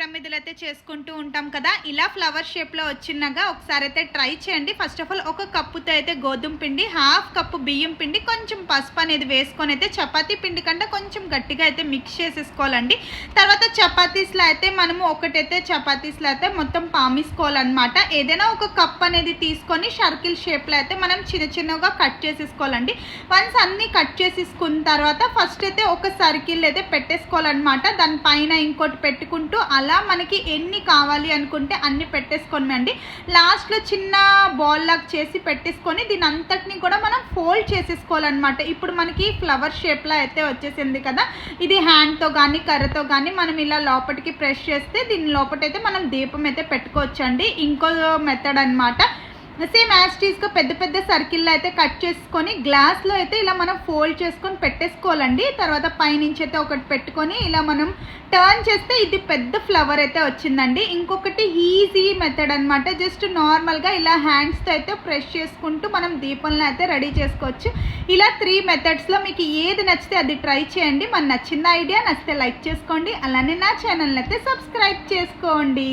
పిరమిడ్లు అయితే చేసుకుంటూ ఉంటాం కదా. ఇలా ఫ్లవర్ షేప్లో వచ్చినాగా ఒకసారి అయితే ట్రై చేయండి. ఫస్ట్ ఆఫ్ ఆల్ ఒక కప్పుతో అయితే గోధుమ పిండి, హాఫ్ కప్పు బియ్యం పిండి, కొంచెం పసుపు అనేది వేసుకొని అయితే చపాతీ పిండి కంటే కొంచెం గట్టిగా అయితే మిక్స్ చేసేసుకోవాలండి. తర్వాత చపాతీస్లో అయితే మనము ఒకటైతే చపాతీస్లో అయితే మొత్తం పామేసుకోవాలన్నమాట. ఏదైనా ఒక కప్ అనేది తీసుకొని సర్కిల్ షేప్లో అయితే మనం చిన్న చిన్నగా కట్ చేసేసుకోవాలండి. వన్స్ అన్నీ కట్ చేసేసుకున్న తర్వాత ఫస్ట్ అయితే ఒక సర్కిల్ అయితే పెట్టేసుకోవాలన్నమాట. దానిపైన ఇంకోటి పెట్టుకుంటూ అలా మనకి ఎన్ని కావాలి అనుకుంటే అన్ని పెట్టేసుకోండి. లాస్ట్లో చిన్న బాల్ లాగా చేసి పెట్టేసుకొని దీని అంతటిని కూడా మనం ఫోల్డ్ చేసేసుకోవాలన్నమాట. ఇప్పుడు మనకి ఫ్లవర్ షేప్లో అయితే వచ్చేసింది కదా. ఇది హ్యాండ్తో కానీ కర్రతో కానీ మనం ఇలా లోపలికి ప్రెస్ చేస్తే దీని లోపటైతే మనం దీపం అయితే పెట్టుకోవచ్చండి. ఇంకో మెథడ్ అనమాట. సేమ్ యాస్టీస్గా పెద్ద పెద్ద సర్కిల్లో అయితే కట్ చేసుకొని గ్లాస్లో అయితే ఇలా మనం ఫోల్డ్ చేసుకొని పెట్టేసుకోవాలండి. తర్వాత పైనుంచి అయితే ఒకటి పెట్టుకొని ఇలా మనం టర్న్ చేస్తే ఇది పెద్ద ఫ్లవర్ అయితే వచ్చిందండి. ఇంకొకటి ఈజీ మెథడ్ అనమాట. జస్ట్ నార్మల్గా ఇలా హ్యాండ్స్తో అయితే ప్రెస్ చేసుకుంటూ మనం దీపంలో అయితే రెడీ చేసుకోవచ్చు. ఇలా 3 మెథడ్స్లో మీకు ఏది నచ్చితే అది ట్రై చేయండి. మన నచ్చిన ఐడియా నచ్చితే లైక్ చేసుకోండి. అలానే నా ఛానల్ని అయితే సబ్స్క్రైబ్ చేసుకోండి.